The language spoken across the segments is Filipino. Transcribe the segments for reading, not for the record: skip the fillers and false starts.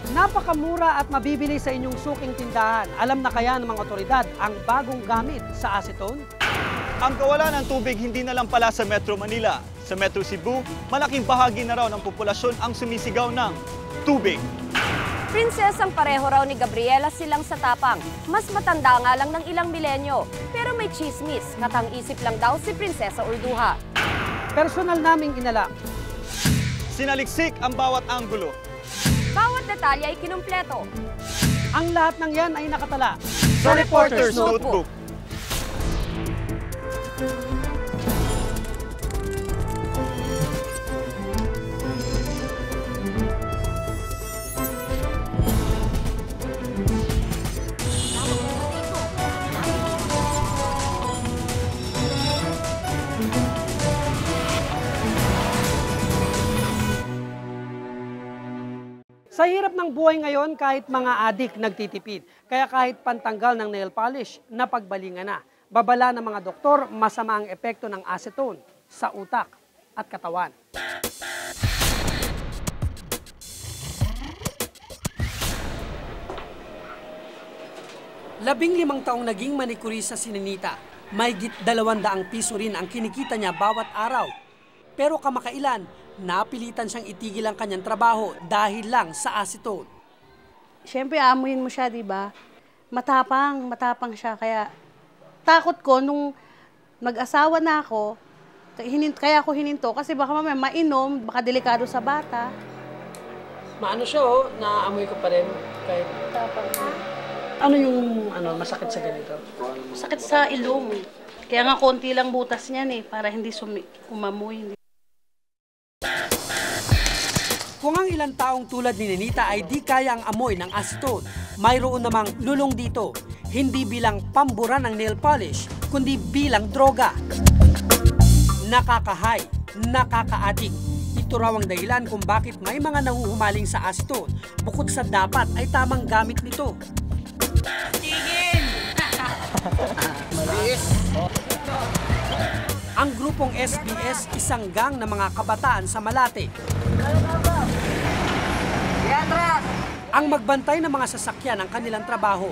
Napakamura at mabibili sa inyong suking tindahan. Alam na kaya ng mga otoridad ang bagong gamit sa acetone? Ang kawalan ng tubig hindi na lang pala sa Metro Manila. Sa Metro Cebu, malaking bahagi na raw ng populasyon ang sumisigaw ng tubig. Prinsesang pareho raw ni Gabriela silang sa tapang. Mas matanda nga lang ng ilang milenyo. Pero may chismis, katang-isip lang daw si Prinsesa Urduha. Personal naming inalam. Sinaliksik ang bawat anggulo. Bawat detalye ay kinumpleto. Ang lahat ng yan ay nakatala Sa Reporter's Notebook. Sa hirap ng buhay ngayon, kahit mga adik nagtitipid. Kaya kahit pantanggal ng nail polish, napagbalingan na. Babala ng mga doktor, masama ang epekto ng acetone sa utak at katawan. 15 taong naging manikurista si Ninita. Mahigit 200 piso rin ang kinikita niya bawat araw. Pero kamakailan, napilitan siyang itigil ang kanyang trabaho dahil lang sa acetone. Siyempre, amuhin mo siya, di ba? Matapang siya. Kaya takot ko nung mag-asawa na ako, kaya ako hininto kasi baka mamaya mainom, baka delikado sa bata. Maano siya naamoy ko pa rin kahit tapang. Ano yung masakit sa ganito? Masakit sa ilong. Kaya nga konti lang butas niyan para hindi umamoy. Kung ang ilang taong tulad ni Ninita ay di kaya ang amoy ng acetone, mayroon namang lulong dito, hindi bilang pambura ng nail polish, kundi bilang droga. Nakaka-high, nakaka-addict. Ito raw ang dahilan kung bakit may mga nahuhumaling sa acetone, bukod sa dapat ay tamang gamit nito. Tigil! Ang grupong SBS, isang gang ng mga kabataan sa Malate. Ang magbantay ng mga sasakyan ang kanilang trabaho.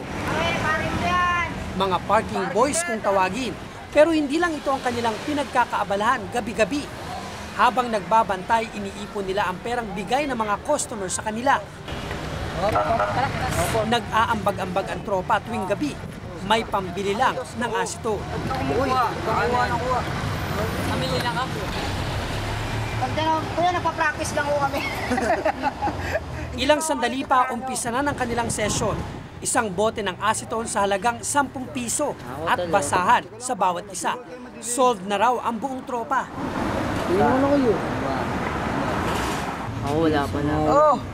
Mga parking boys kung tawagin. Pero hindi lang ito ang kanilang pinagkakaabalahan gabi-gabi. Habang nagbabantay, iniipon nila ang perang bigay ng mga customer sa kanila. Nag-aambag-ambag ang tropa tuwing gabi. May pambili lang ng acetone. Pamili lang ako. Kuya, nagpa-practice lang ko kami. Ilang sandali pa, umpisa na ng kanilang session. Isang bote ng acetone sa halagang 10 piso at basahan sa bawat isa. Sold na raw ang buong tropa. Wala pa na.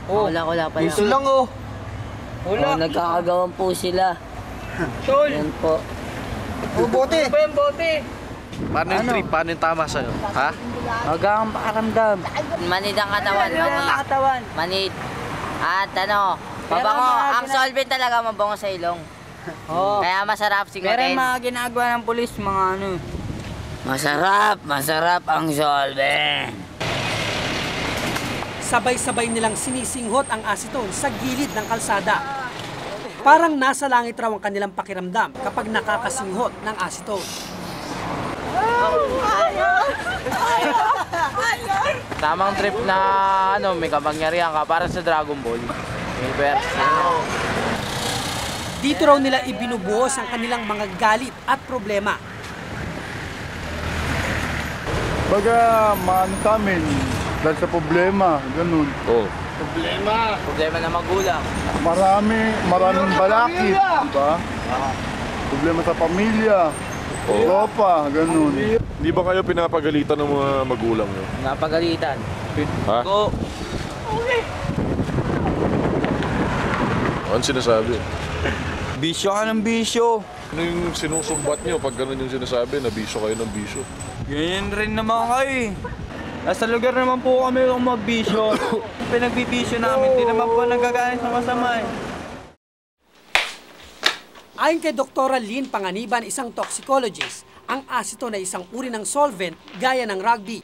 Wala pa na. Piso lang Wala. Nagkakagawan po sila. Tol! Yan po. Bote! Ba yung bote? Paano yung trip? Paano yung tama sa'yo? Ha? Magang pakaramdam. Manid ang katawan. Manid. At mabango. Ang solvent talaga mabango sa ilong. Kaya masarap sigutin. Pero yung mga ginagawa ng pulis, mga Masarap ang solvent. Sabay-sabay nilang sinisinghot ang acetone sa gilid ng kalsada. Parang nasa langit raw ang kanilang pakiramdam kapag nakakasinghot ng acetone. Tamang trip na may kapangyarihan ka para sa Dragon Ball. Dito raw nila ibinubuhos ang kanilang mga galit at problema. Baga, maano kami, dahil sa problema, ganun. Problema na magulang. Maraming balakid, diba? Problema sa pamilya, tropa, ganun. Hindi ba kayo pinapagalitan ng mga magulang nyo? Napagalitan. Ha? Ano sinasabi? Bisyo ka ng bisyo. Ano yung sinusumbat nyo pag gano'n yung sinasabi na bisyo kayo ng bisyo? Ganyan rin naman kayo Nasa lugar naman po kami kung magbisyo. Pinagbibisyo namin, di naman po nagkakain sa masama Ayon kay Dr. Lynn Panganiban, isang toxicologist, Ang acetone ay isang uri ng solvent gaya ng rugby.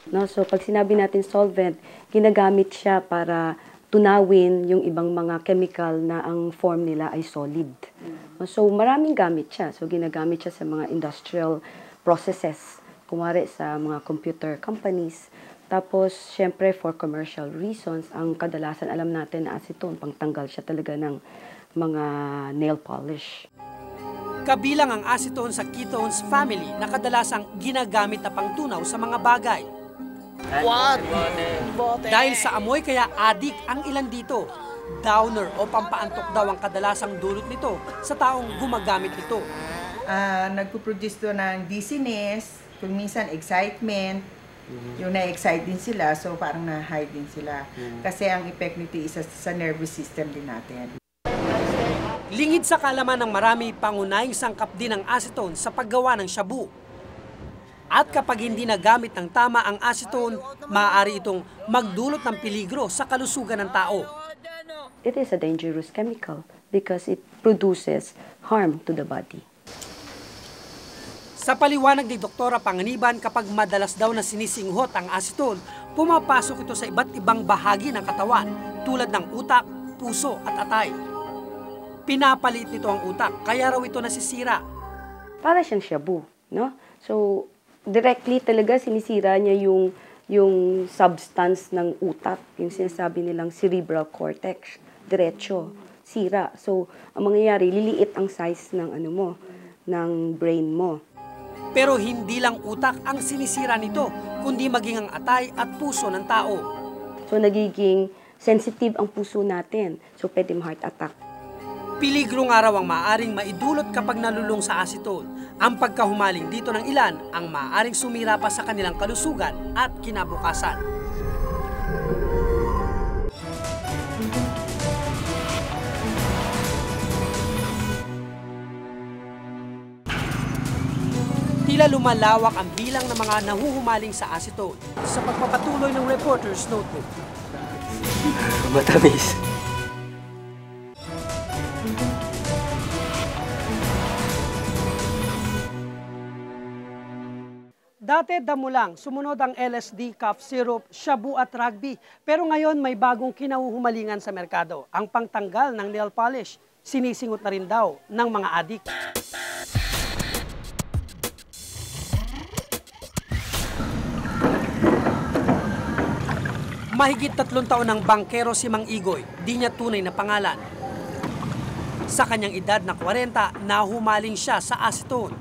No, so pag sinabi natin solvent, ginagamit siya para tunawin yung ibang mga chemical na ang form nila ay solid. So maraming gamit siya. So ginagamit siya sa mga industrial processes, kumari sa mga computer companies. Tapos, syempre, for commercial reasons, ang kadalasan alam natin na acetone, pangtanggal siya talaga ng mga nail polish. Kabilang ang acetone sa ketones family na kadalasang ginagamit na pangtunaw sa mga bagay. What? Dahil sa amoy kaya adik ang ilan dito. Downer o pampaantok daw ang kadalasang dulot nito sa taong gumagamit nito. Nagpo-produce to ng dizziness, kung minsan excitement, yung na-excite din sila, so parang na-high din sila. Kasi ang effect nito isa sa nervous system din natin. Lingid sa kaalaman ng marami, pangunahing sangkap din ang acetone sa paggawa ng shabu. At kapag hindi nagamit ng tama ang acetone, maaari itong magdulot ng peligro sa kalusugan ng tao. It is a dangerous chemical because it produces harm to the body. Sa paliwanag ni Doktora Panganiban, kapag madalas daw na sinisinghot ang acetone, pumapasok ito sa iba't ibang bahagi ng katawan tulad ng utak, puso at atay. Pinapalit nito ang utak, kaya raw ito nasisira. Para siyang shabu, no? So, directly talaga sinisira niya yung substance ng utak, yung sinasabi nilang cerebral cortex, diretso, sira. So, ang mangyayari, liliit ang size ng ng brain mo. Pero hindi lang utak ang sinisira nito, kundi maging ang atay at puso ng tao. So, nagiging sensitive ang puso natin. So, pwede ma-heart attack. Peligro nga raw ang maaaring maidulot kapag nalulung sa acetone. Ang pagkahumaling dito ng ilan ang maaaring sumira pa sa kanilang kalusugan at kinabukasan. Tila lumalawak ang bilang ng mga nahuhumaling sa acetone sa pagpapatuloy ng Reporter's Notebook. Matamis. Dati damo lang, sumunod ang LSD, cough syrup, shabu at rugby. Pero ngayon may bagong kinahuhumalingan sa merkado. Ang pangtanggal ng nail polish, sinisingot na rin daw ng mga adik. Mahigit 3 taon ng bangkero si Mang Igoy, di niya tunay na pangalan. Sa kanyang edad na 40, nahumaling siya sa acetone.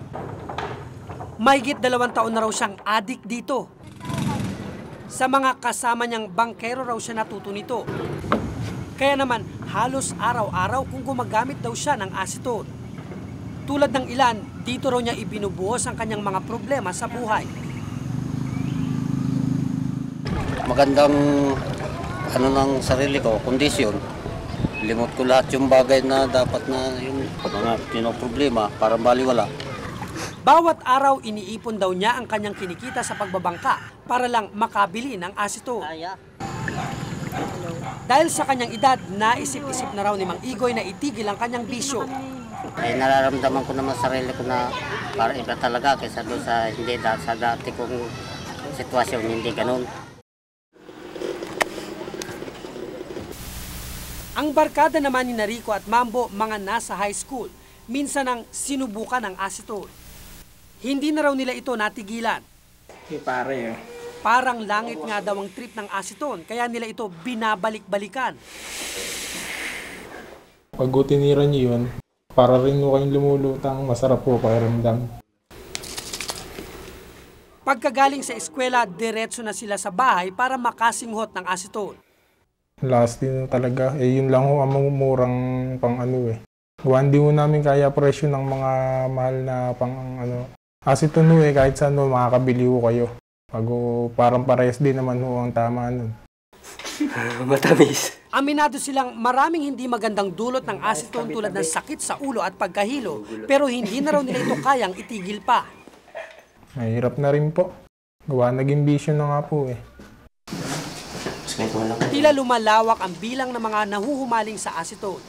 Mahigit 2 taon na raw siyang adik dito. Sa mga kasama niyang bangkero raw siya natuto nito. Kaya naman halos araw-araw kung gumagamit daw siya ng acetone. Tulad ng ilan, dito raw niya ibinubuhos ang kanyang mga problema sa buhay. Magandang ng sarili ko, kondisyon. Limot ko lahat yung bagay na dapat na yung problema para baliwala. Bawat araw iniipon daw niya ang kanyang kinikita sa pagbabangka para lang makabili ng acetone. Dahil sa kanyang edad, naisip-isip na raw ni Mang Igoy na itigil ang kanyang bisyo. Nararamdaman ko naman sarili ko na para iba talaga kaysa doon sa hindi sa dati kong sitwasyon, hindi ganun. Ang barkada naman ni Rico at Mambo, mga nasa high school, minsan ang sinubukan ng acetone. Hindi na raw nila ito natigilan. Pare. Parang langit nga daw ang trip ng acetone, kaya nila ito binabalik-balikan. Pag tinira niyo yun, para rin mo kayong lumulutang, masarap po pakiramdam. Pagkagaling sa eskwela, diretso na sila sa bahay para makasinghot ng acetone. Last din talaga, yun lang ho ang murang pang Hindi mo namin kaya presyo ng mga mahal na pang acetone kahit saan makakabili ho kayo. Parang parehas din naman ho ang tama nun. Matamis. Aminado silang maraming hindi magandang dulot ng acetone tulad ng sakit sa ulo at pagkahilo, pero hindi na raw nila ito kayang itigil pa. Mahirap na rin po. Naging bisyo na nga po . Tila lumalawak ang bilang ng mga nahuhumaling sa acetone.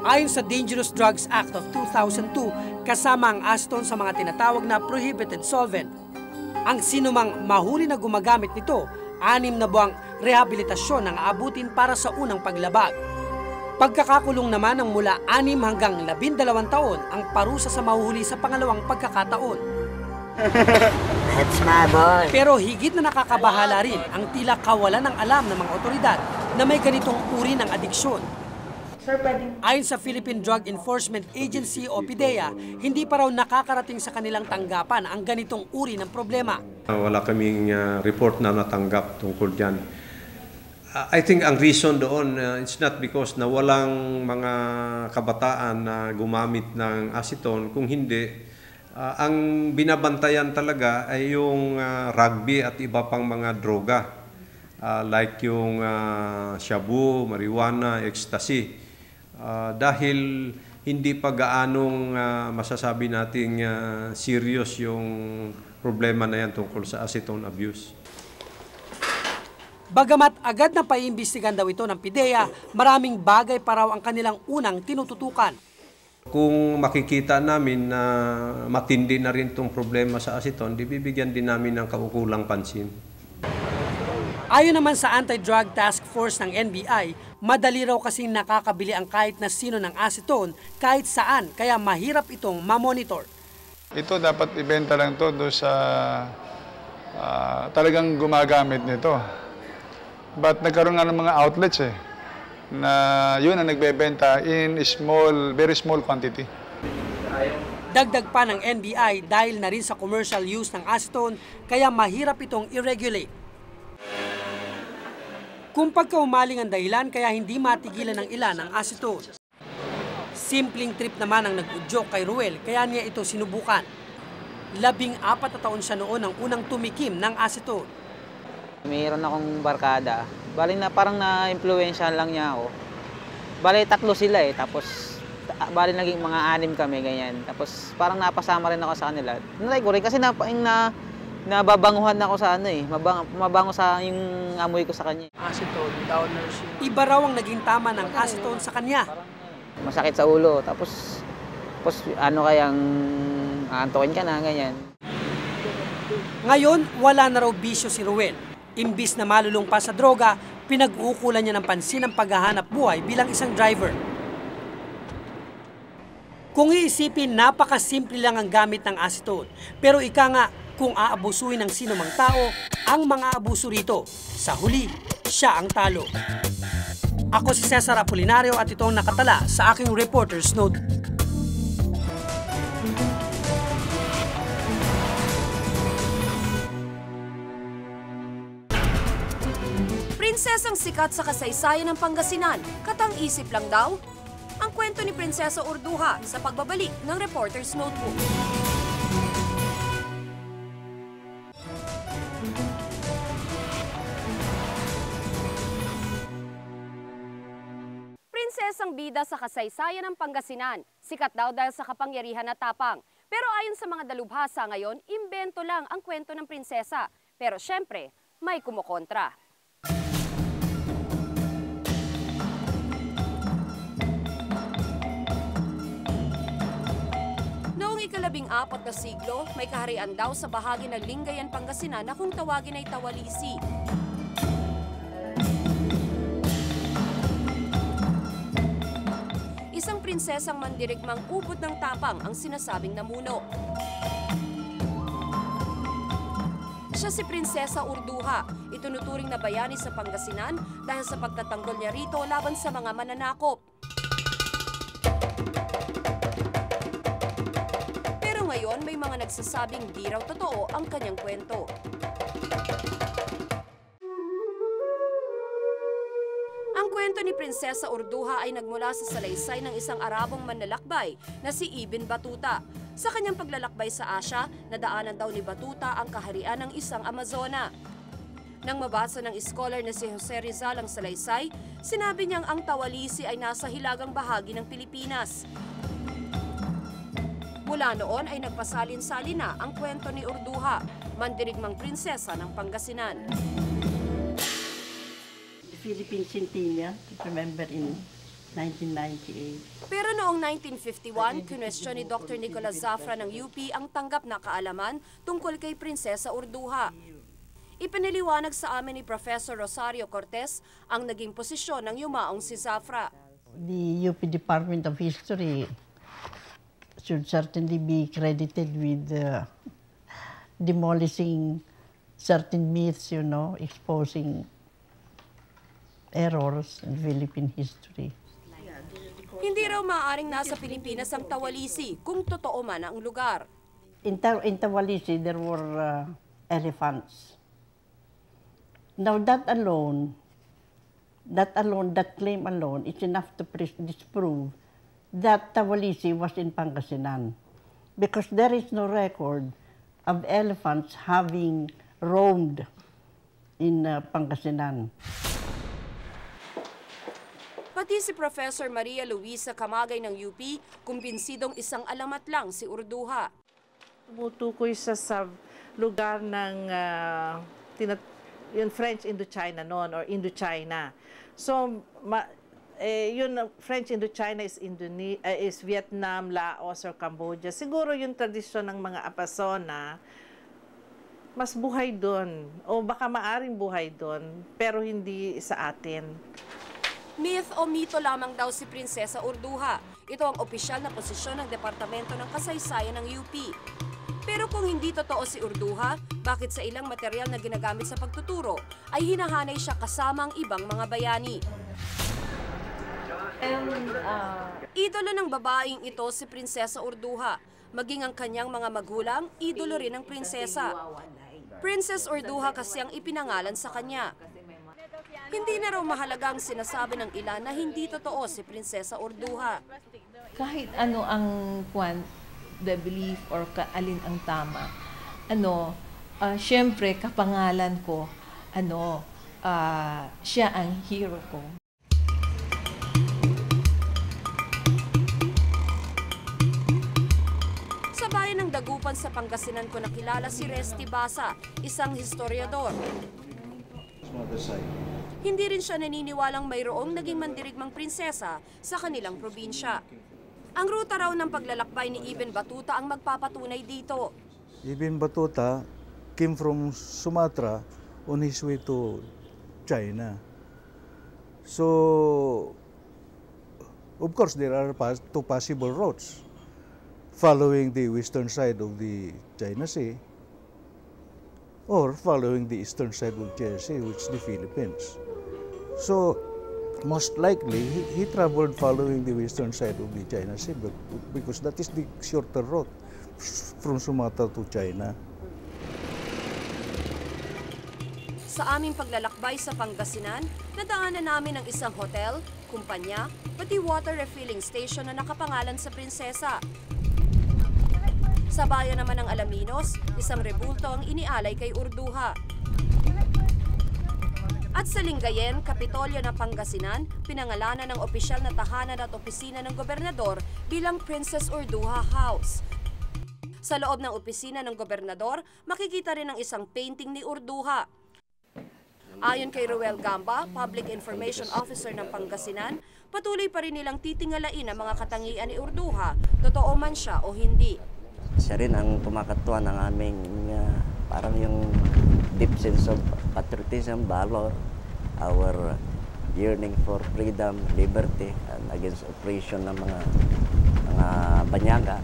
Ayon sa Dangerous Drugs Act of 2002, kasama ang acetone sa mga tinatawag na prohibited solvent. Ang sinumang mahuli na gumagamit nito, 6 na buwang rehabilitasyon ang aabutin para sa unang paglabag. Pagkakakulong naman ng mula 6 hanggang 12 taon ang parusa sa mahuhuli sa pangalawang pagkakataon. That's my boy. Pero higit na nakakabahala rin ang tila kawalan ng alam ng mga otoridad na may ganitong uri ng adiksyon. Ayon sa Philippine Drug Enforcement Agency o PDEA, hindi pa raw nakakarating sa kanilang tanggapan ang ganitong uri ng problema. Wala kaming report na natanggap tungkol dyan. I think ang reason doon, it's not because na walang mga kabataan na gumamit ng acetone, kung hindi, ang binabantayan talaga ay yung rugby at iba pang mga droga, like yung shabu, marijuana, ecstasy. Dahil hindi pa gaanong masasabi nating serious yung problema na yan tungkol sa acetone abuse. Bagamat agad na paiimbestigan daw ito ng PDEA, maraming bagay pa raw ang kanilang unang tinututukan. Kung makikita namin na matindi na rin itong problema sa acetone, bibigyan din namin ng kaukulang pansin. Ayon naman sa Anti-Drug Task Force ng NBI, madali raw kasing nakakabili ang kahit na sino ng acetone kahit saan, kaya mahirap itong mamonitor. Ito dapat ibenta lang to do sa talagang gumagamit nito. But nagkaroon nga ng mga outlets na yun ang nagbebenta in small, very small quantity. Dagdag pa ng NBI dahil na rin sa commercial use ng acetone, kaya mahirap itong i-regulate. Kung pagkaumaling ang dahilan kaya hindi matigilan ng ilan ang acetone. Simpleng trip naman ang nag-udyok kay Ruel kaya niya ito sinubukan. 14 na taon siya noon ang unang tumikim ng acetone. Mayroon akong barkada. Bali na parang na-influensyahan lang niya ako. Bali 3 sila tapos bali naging mga 6 kami ganyan. Tapos parang napasama rin ako sa kanila. Natry ko rin kasi nababanguhan ako sa mabango sa yung amoy ko sa kanya. Acetone, downers. Iba raw ang naging tama ng acetone sa kanya. Masakit sa ulo, tapos ano kayang aantukin ka na, ganyan. Ngayon, wala na raw bisyo si Ruel. Imbis na malulung pa sa droga, pinag-uukulan niya ng pansin ang paghahanap buhay bilang isang driver. Kung iisipin, napakasimple lang ang gamit ng acetone. Pero ika nga, kung aabusuhin ng sino mang tao, ang mga abuso rito, sa huli, siya ang talo. Ako si Cesar Apolinario at ito ang nakatala sa aking Reporter's Note. Prinsesang sikat sa kasaysayan ng Pangasinan, katang-isip lang daw. Ang kwento ni Prinsesa Urduha sa pagbabalik ng Reporter's Notebook. Prinsesang bida sa kasaysayan ng Pangasinan, sikat daw dahil sa kapangyarihan at tapang. Pero ayon sa mga dalubhasa ngayon, imbento lang ang kwento ng prinsesa. Pero syempre, may kumukontra. Noong ika-14 na siglo, may kaharian daw sa bahagi ng Lingayen, Pangasinan na kung tawagin ay Tawalisi. Isang prinsesang mandirigmang ubod ng tapang ang sinasabing namuno. Siya si Prinsesa Urduha, itunuturing na bayani sa Pangasinan dahil sa pagtatanggol niya rito laban sa mga mananakop. Pero ngayon may mga nagsasabing di raw totoo ang kanyang kwento. Ang kwento ni Prinsesa Urduha ay nagmula sa salaysay ng isang Arabong manlalakbay na si Ibn Battuta. Sa kanyang paglalakbay sa Asya, nadaanan daw ni Battuta ang kaharian ng isang Amazona. Nang mabasa ng scholar na si Jose Rizal ang salaysay, sinabi niyang ang Tawalisi ay nasa hilagang bahagi ng Pilipinas. Mula noon ay nagpasalin-salin na ang kwento ni Urduha, mandirigmang prinsesa ng Pangasinan. Philippine Centennial, remember in 1998. Pero noong 1951, kinwestiyon ni Dr. Nicolas Zafra ng UP ang tanggap na kaalaman tungkol kay Prinsesa Urduha. Ipinaliwanag sa amin ni Professor Rosario Cortez ang naging posisyon ng yumaong si Zafra. The UP Department of History should certainly be credited with demolishing certain myths, you know, exposing errors in Philippine history. Hindi raw maaaring nasa Pilipinas ang Tawalisi kung totoo man ang lugar. In Tawalisi, there were elephants. Now that claim alone is enough to disprove that Tawalisi was in Pangasinan, because there is no record of elephants having roamed in Pangasinan. Pati si Professor Maria Luisa Camagay ng UP, kumbinsidong isang alamat lang si Urduha. Tumutukoy siya sa lugar ng yung French Indochina noon, or Indochina. So, yun, French Indochina is Vietnam, Laos, or Cambodia. Siguro yung tradisyon ng mga Apasona, mas buhay doon. O baka maaring buhay doon, pero hindi sa atin. Myth o mito lamang daw si Prinsesa Urduha. Ito ang opisyal na posisyon ng Departamento ng Kasaysayan ng UP. Pero kung hindi totoo si Urduha, bakit sa ilang material na ginagamit sa pagtuturo ay hinahanay siya kasama ang ibang mga bayani? Idolo ng babaeng ito si Prinsesa Urduha. Maging ang kanyang mga magulang, idolo rin ng prinsesa. Princess Urduha kasi ang ipinangalan sa kanya. Hindi na raw mahalaga ang sinasabi ng ilan na hindi totoo si Prinsesa Urduha. Kahit ano ang the belief or alin ang tama, syempre kapangalan ko, siya ang hero ko. Sa bayan ng Dagupan sa Pangasinan ko nakilala si Resty Basa, isang historiador. Hindi rin siya naniniwalang mayroong naging mandirigmang prinsesa sa kanilang probinsya. Ang ruta raw ng paglalakbay ni Ibn Batuta ang magpapatunay dito. Ibn Batuta came from Sumatra on his way to China. So, of course, there are two possible routes. Following the western side of the China Sea, or following the eastern side of China Sea, which is the Philippines. So, most likely, he traveled following the western side of the China Sea because that is the shorter route from Sumatra to China. Sa aming paglalakbay sa Pangasinan, nadaanan namin ang isang hotel, kumpanya, pati water refilling station na nakapangalan sa prinsesa. Sa bayan naman ng Alaminos, isang rebulto ang inialay kay Urduha. At sa Lingayen, Kapitolyo ng Pangasinan, pinangalanan ng opisyal na tahanan at opisina ng gobernador bilang Princess Urduha House. Sa loob ng opisina ng gobernador, makikita rin ang isang painting ni Urduha. Ayon kay Ruel Gamba, Public Information Officer ng Pangasinan, patuloy pa rin nilang titingalain ang mga katangian ni Urduha, totoo man siya o hindi. Siya rin ang kumakatuwa ng aming parang yung deep sense of patriotism, valor, our yearning for freedom, liberty, and against oppression ng mga banyaga.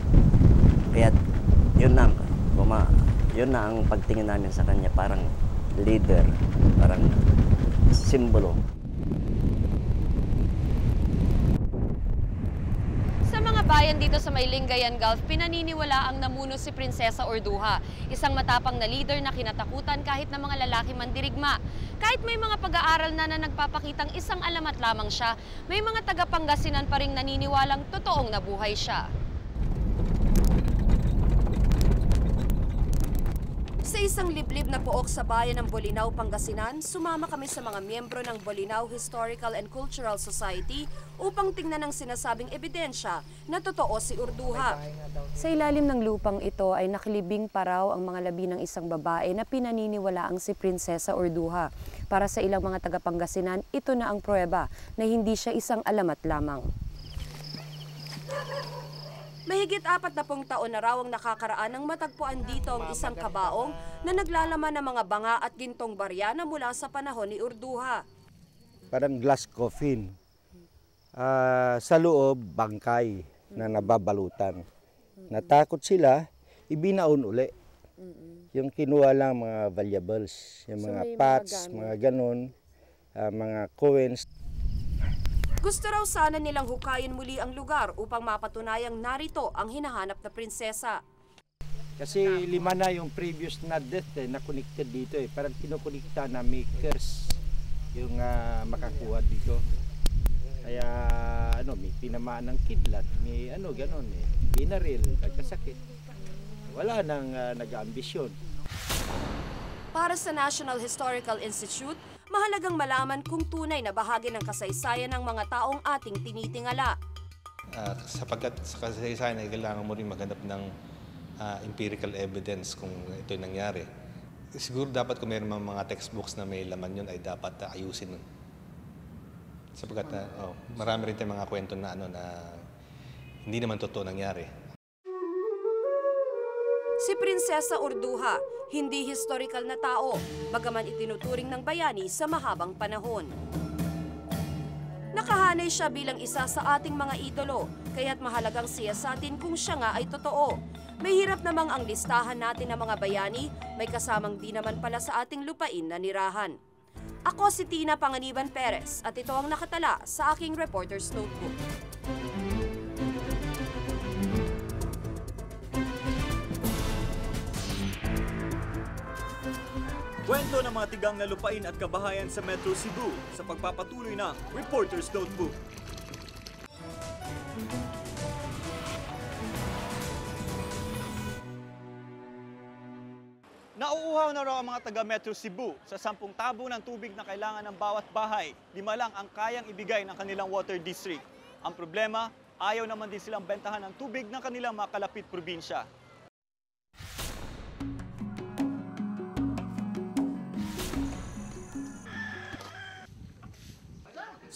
Kaya yun na ang pagtingin namin sa kanya, parang leader, parang simbolo. Sa mga bayan dito sa may Lingayen Gulf, pinaniniwala ang namuno si Prinsesa Urduha, isang matapang na leader na kinatakutan kahit ng mga lalaki mandirigma. Kahit may mga pag-aaral na nagpapakitang isang alamat lamang siya, may mga taga-Pangasinan pa ring naniniwalang totoong nabuhay siya. Si Sa isang liblib na pook sa bayan ng Bolinao, Pangasinan, sumama kami sa mga miyembro ng Bolinao Historical and Cultural Society upang tingnan ang sinasabing ebidensya na totoo si Urduha. Sa ilalim ng lupang ito ay nakilibing pa raw ang mga labi ng isang babae na pinaniniwalaang si Prinsesa Urduha. Para sa ilang mga taga-Pangasinan, ito na ang pruweba na hindi siya isang alamat lamang. Mahigit 40 taon na raw ang nakakaraan ng matagpuan dito ang isang kabaong na naglalaman ng mga banga at gintong barya na mula sa panahon ni Urduha. Parang glass coffin. Sa loob, bangkay na nababalutan. Natakot sila, ibinaon uli. Yung kinuha lang mga valuables, yung mga pots, mga ganon, mga coins. Gusto raw sana nilang hukayin muli ang lugar upang mapatunayang narito ang hinahanap na prinsesa. Kasi 5 na yung previous na death na connected dito Parang kinukunikta na may curse yung makakuha dito. Kaya may tinamaan ng kidlat, may ganon binaril, nagkasakit. Wala nang nag-ambisyon. Para sa National Historical Institute, mahalagang malaman kung tunay na bahagi ng kasaysayan ng mga taong ating tinitingala. Sapagkat sa kasaysayan ay kailangan mo rin maghanap ng empirical evidence kung ito'y nangyari. Siguro dapat kung mayroon mga textbooks na may laman yun ay dapat ayusin nun. Sapagkat marami rin tayong mga kwento na hindi naman totoo nangyari. Si Prinsesa Urduha, hindi historical na tao, bagaman itinuturing ng bayani sa mahabang panahon. Nakahanay siya bilang isa sa ating mga idolo, kaya't mahalagang siyasatin kung siya nga ay totoo. May hirap namang ang listahan natin ng mga bayani, may kasamang di naman pala sa ating lupain na nirahan. Ako si Tina Panganiban Perez at ito ang nakatala sa aking Reporter's Notebook. Kwento ng mga tigang na lupain at kabahayan sa Metro Cebu sa pagpapatuloy ng Reporter's Notebook. Nauuhaw na raw ang mga taga Metro Cebu sa 10 tabo ng tubig na kailangan ng bawat bahay. 5 lang ang kayang ibigay ng kanilang water district. Ang problema, ayaw naman din silang bentahan ng tubig ng kanilang mga kalapit probinsya.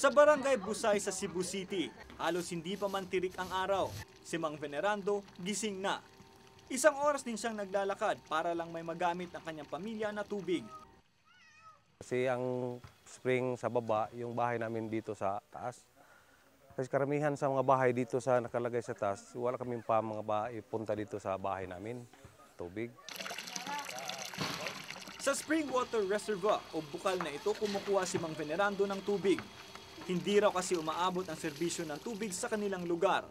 Sa Barangay Busay sa Cebu City, halos hindi pa man tirik ang araw. Si Mang Venerando gising na. 1 oras din siyang naglalakad para lang may magamit ang kanyang pamilya na tubig. Kasi ang spring sa baba, yung bahay namin dito sa taas. Kasi karamihan sa mga bahay dito sa nakalagay sa taas, wala kaming pa mga bahay punta dito sa bahay namin, tubig. Sa spring water reservoir o bukal na ito, kumukuha si Mang Venerando ng tubig. Hindi raw kasi umaabot ang serbisyo ng tubig sa kanilang lugar,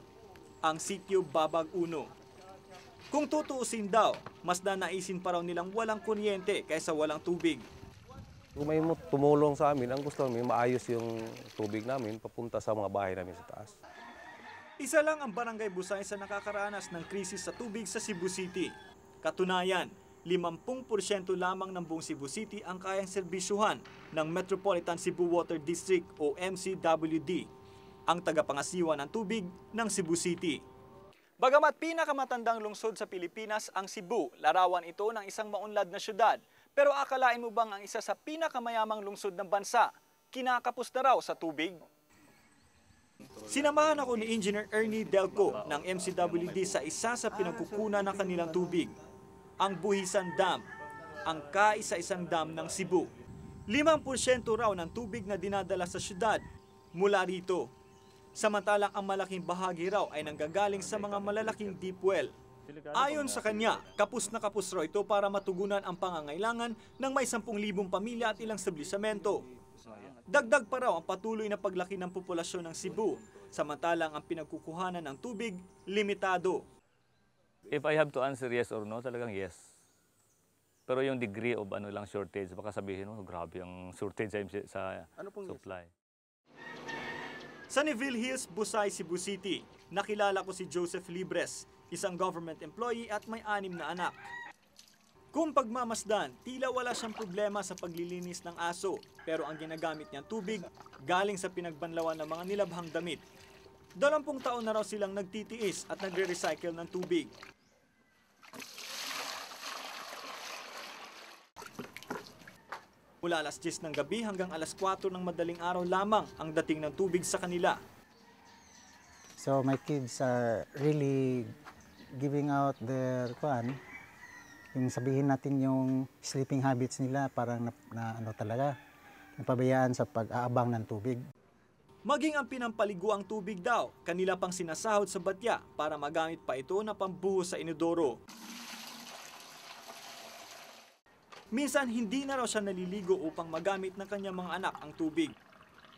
ang sitio Babag 1. Kung tutuusin daw, mas nanaisin pa raw nilang walang kuryente kaysa walang tubig. Kung may tumulong sa amin, ang gusto namin maayos yung tubig namin papunta sa mga bahay namin sa taas. Isa lang ang Barangay Busay sa nakakaranas ng krisis sa tubig sa Cebu City. Katunayan, 50% lamang ng buong Cebu City ang kayang serbisyuhan ng Metropolitan Cebu Water District o MCWD, ang tagapangasiwa ng tubig ng Cebu City. Bagamat pinakamatandang lungsod sa Pilipinas ang Cebu, larawan ito ng isang maunlad na syudad. Pero akalain mo bang ang isa sa pinakamayamang lungsod ng bansa, kinakapos na raw sa tubig? Sinamahan ako ni Engineer Ernie Delco ng MCWD sa isa sa pinagkukunan ng kanilang tubig, ang Buhisan Dam, ang kaisa-isang dam ng Cebu. 5% raw ng tubig na dinadala sa syudad mula rito. Samantalang ang malaking bahagi raw ay nanggagaling sa mga malalaking deep well. Ayon sa kanya, kapos na kapos raw ito para matugunan ang pangangailangan ng may 10,000 pamilya at ilang establisamento. Dagdag pa raw ang patuloy na paglaki ng populasyon ng Cebu, samantalang ang pinagkukuhanan ng tubig, limitado. If I have to answer yes or no, talagang yes. Pero yung degree of shortage, baka sabihin mo, grabe ang shortage sa supply. Sa Neville Hills, Busay, Cebu City, nakilala ko si Joseph Libres, isang government employee at may 6 na anak. Kung pagmamasdan, tila wala siyang problema sa paglilinis ng aso, pero ang ginagamit niyang tubig galing sa pinagbanlawan ng mga nilabhang damit. 20 taon na raw silang nagtitiis at nagre-recycle ng tubig. Mula alas 10 ng gabi hanggang alas 4 ng madaling araw lamang ang dating ng tubig sa kanila. So my kids are really giving out their yung sabihin natin yung sleeping habits nila parang napabayaan sa pag-aabang ng tubig. Maging ang pinampaliguang tubig daw, kanila pang sinasahod sa batya para magamit pa ito na pambuhos sa inodoro. Minsan hindi na raw siya naliligo upang magamit ng kanyang mga anak ang tubig.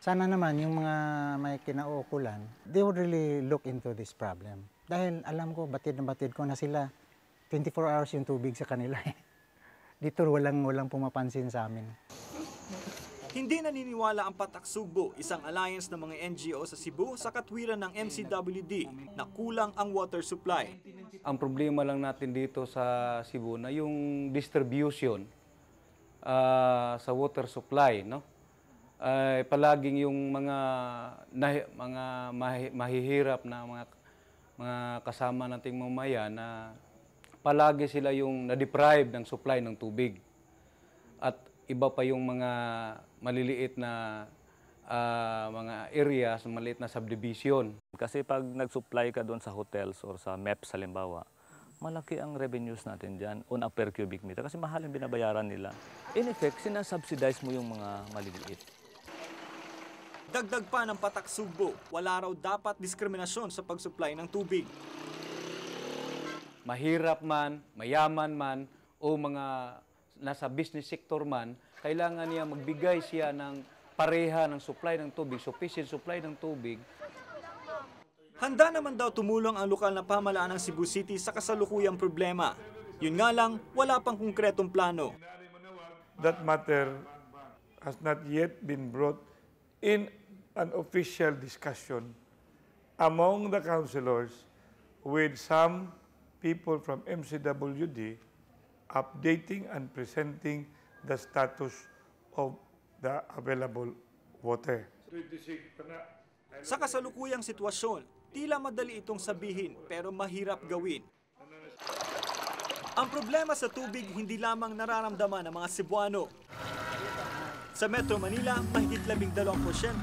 Sana naman yung mga may kinauukulan, they would really look into this problem. Dahil alam ko, batid na batid ko na sila. 24 hours yung tubig sa kanila. Dito walang pumapansin sa amin. Hindi naniniwala ang Patak Sugbo, isang alliance ng mga NGO sa Cebu sa katwiran ng MCWD na kulang ang water supply. Ang problema lang natin dito sa Cebu na yung distribution sa water supply, no? Palaging yung mga mahihirap na mga kasama nating mamaya na palagi sila yung na-deprive ng supply ng tubig. At iba pa yung mga maliliit na mga areas, maliit na subdivision. Kasi pag nag-supply ka doon sa hotels or sa MEPS halimbawa, malaki ang revenues natin dyan on a per cubic meter kasi mahal yung binabayaran nila. In effect, sinasubsidize mo yung mga maliliit. Dagdag pa ng Patak Sugbo, wala raw dapat diskriminasyon sa pag-supply ng tubig. Mahirap man, mayaman man, o mga nasa business sector man, kailangan niya magbigay siya ng pareha ng supply ng tubig, sufficient supply ng tubig. Handa naman daw tumulong ang lokal na pamahalaan ng Cebu City sa kasalukuyang problema. Yun nga lang, wala pang konkretong plano. That matter has not yet been brought in an official discussion among the councilors with some people from MCWD updating and presenting the status of the available water. Sa kasalukuyang sitwasyon, tila madali itong sabihin pero mahirap gawin. Ang problema sa tubig hindi lamang nararamdaman ng mga Cebuano. Sa Metro Manila, mahigit 12%